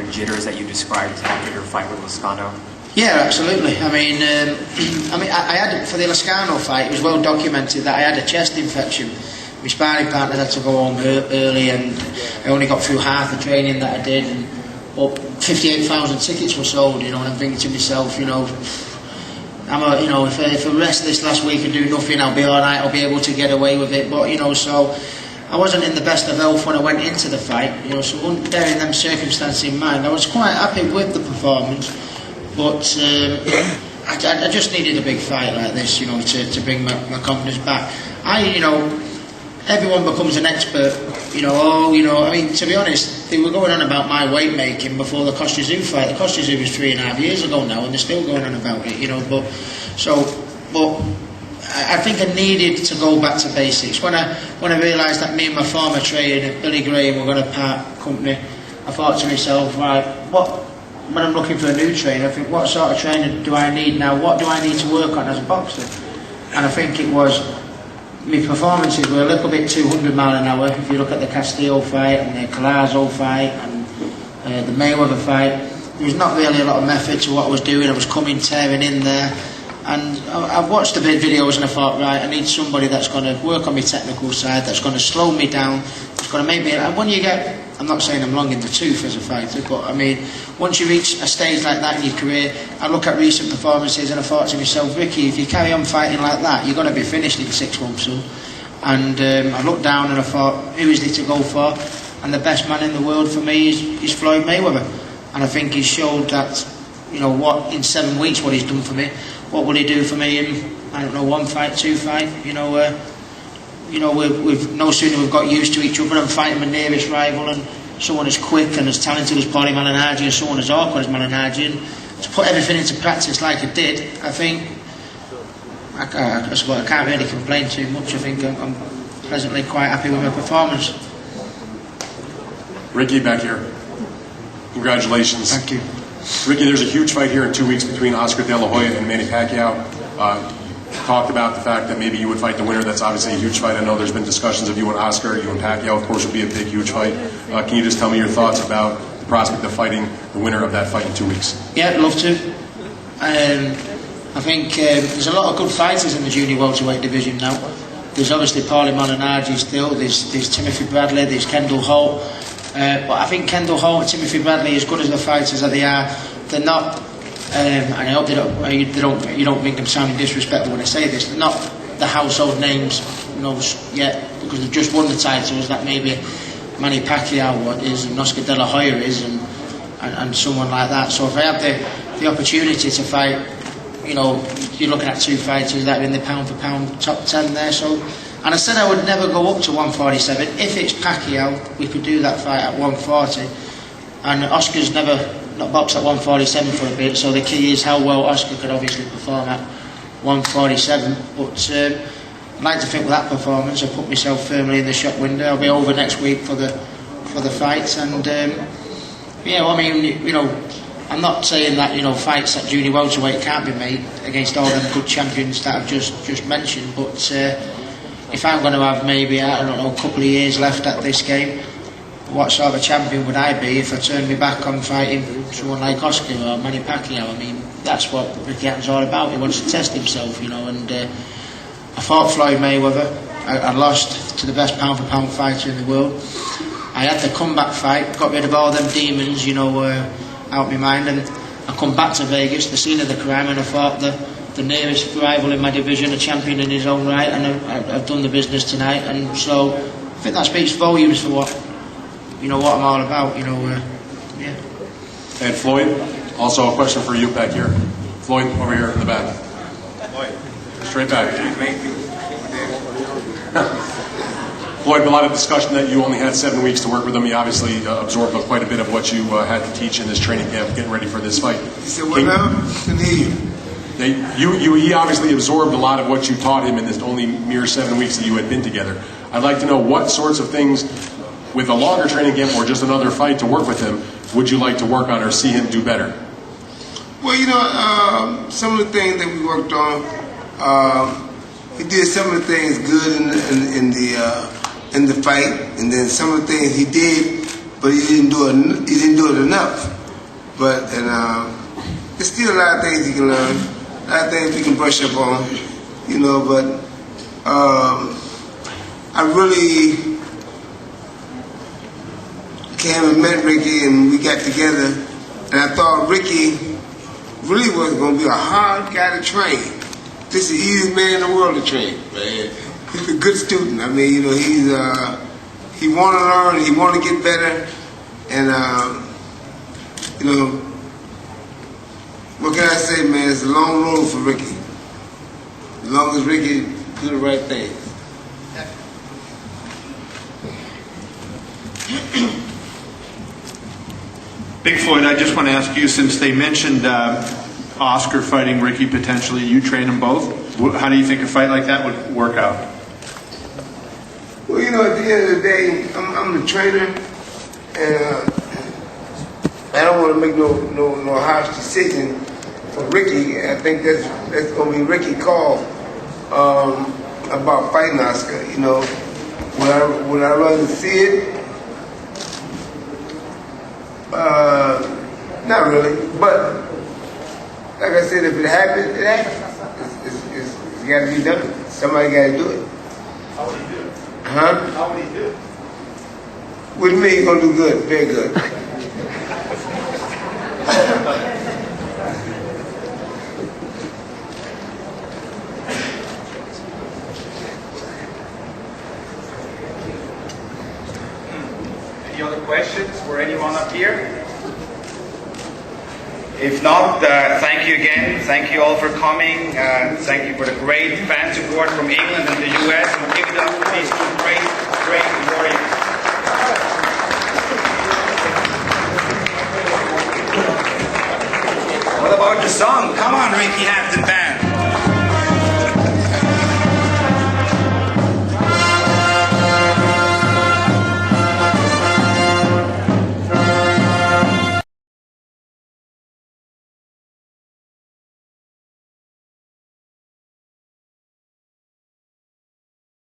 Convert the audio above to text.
of jitters that you described after your fight with Loscano? Yeah, absolutely. I mean, I had, for the Loscano fight, it was well documented that I had a chest infection. My sparring partner had to go home early, and I only got through half the training that I did. And 58,000 tickets were sold, you know. And I'm thinking to myself, you know, if I rest this last week and do nothing, I'll be all right. I'll be able to get away with it. But you know, so I wasn't in the best of health when I went into the fight, you know. So bearing them circumstances in mind, I was quite happy with the performance. But I just needed a big fight like this, you know, to bring my confidence back. Everyone becomes an expert, you know. I mean, to be honest, they were going on about my weight making before the Costa-Tszyu fight. The Costa-Tszyu was 3.5 years ago now, and they're still going on about it, you know. But I think I needed to go back to basics. When I realised that me and my former trainer, Billy Graham, were going to part company, I thought to myself, right, when I'm looking for a new trainer, I think, what sort of trainer do I need now? What do I need to work on as a boxer? And I think it was, my performances were a little bit 200 mile an hour. If you look at the Castillo fight and the Collazo fight and the Mayweather fight, there was not really a lot of method to what I was doing. I was tearing in there. And I've watched the videos and I thought, right, I need somebody that's going to work on my technical side, that's going to slow me down, that's going to make me... And when you get... I'm not saying I'm long in the tooth as a fighter, but I mean, once you reach a stage like that in your career, I look at recent performances and I thought to myself, Ricky, if you carry on fighting like that, you're going to be finished in 6 months soon. And I looked down and I thought, who is there to go for? And the best man in the world for me is Floyd Mayweather. And I think he's showed that, you know, what in 7 weeks, what he's done for me. What will he do for me in, I don't know, 1 fight, 2 fight? We've no sooner we've got used to each other and fighting my nearest rival and someone as quick and as talented as Malignaggi and someone as awkward as Malignaggi, and to put everything into practice like I did, I think I can't really complain too much. I think I'm pleasantly quite happy with my performance. Ricky, back here. Congratulations. Thank you. Ricky, there's a huge fight here in 2 weeks between Oscar De La Hoya and Manny Pacquiao. Talked about the fact that maybe you would fight the winner. That's obviously a huge fight. I know there's been discussions of you and Oscar, you and Pacquiao, of course, would be a big, huge fight. Can you just tell me your thoughts about the prospect of fighting the winner of that fight in 2 weeks? Yeah, I'd love to. I think there's a lot of good fighters in the junior welterweight division now. There's obviously Malignaggi still, there's Timothy Bradley, there's Kendall Holt. But I think Kendall Holt and Timothy Bradley, as good as the fighters that they are, they're not... and I hope you don't think I'm sounding disrespectful when I say this. They're not the household names, you know, yet, because they've just won the titles that maybe Manny Pacquiao is and Oscar De La Hoya is and someone like that. So if I have the opportunity to fight, you know, you're looking at 2 fighters that are in the pound for pound top 10 there. So, and I said I would never go up to 147. If it's Pacquiao, we could do that fight at 140. And Oscar's not boxed at 147 for a bit, so the key is how well Oscar could obviously perform at 147. But I'd like to think with that performance I put myself firmly in the shop window. I'll be over next week for the fights, and I mean, you know, I'm not saying that, you know, fights at junior welterweight can't be made against all them good champions that I've just mentioned, but if I'm going to have maybe, I don't know, a couple of years left at this game, what sort of a champion would I be if I turned me back on fighting someone like Oscar or Manny Pacquiao? I mean, that's what Ricky Hatton's all about. He wants to test himself, you know, and I fought Floyd Mayweather. I lost to the best pound for pound fighter in the world. I had the comeback fight, got rid of all them demons, you know, out of my mind, and I come back to Vegas, the scene of the crime, and I fought the nearest rival in my division, a champion in his own right, and I've done the business tonight, and so I think that speaks volumes for what I'm all about, you know, yeah. And Floyd, also a question for you back here. Floyd, over here in the back. Straight back. Floyd, a lot of discussion that you only had 7 weeks to work with him. You obviously absorbed quite a bit of what you had to teach in this training camp, getting ready for this fight. He said, what now? Can hear you. He obviously absorbed a lot of what you taught him in this only mere 7 weeks that you had been together. I'd like to know what sorts of things, with a longer training camp or just another fight to work with him, would you like to work on or see him do better? Well, you know, some of the things that we worked on, he did some of the things good in the fight, and then some of the things he did, but he didn't do it enough. but there's still a lot of things you can learn, a lot of things you can brush up on, you know. But I really came and met Ricky, and we got together, and I thought Ricky really was going to be a hard guy to train. This is the easiest man in the world to train, man. He's a good student. I mean, you know, he want to learn, he want to get better, and you know, what can I say, man? It's a long road for Ricky. As long as Ricky do the right thing. Big Floyd, I just want to ask you, since they mentioned Oscar fighting Ricky potentially, you train them both. How do you think a fight like that would work out? Well, you know, at the end of the day, I'm the trainer, and I don't want to make no harsh decision for Ricky. I think that's going to be Ricky's call about fighting Oscar. You know, would I rather see it? Not really, but like I said, if it happens, it happens. It's got to be done. Somebody got to do it. How would he do? Huh? How would he do? With me, you're going to do good, very good. Any other questions for anyone up here? If not, thank you again. Thank you all for coming. Thank you for the great fan support from England and the US. And give it up for these two great warriors. What about the song? Come on, Ricky Hatton Band.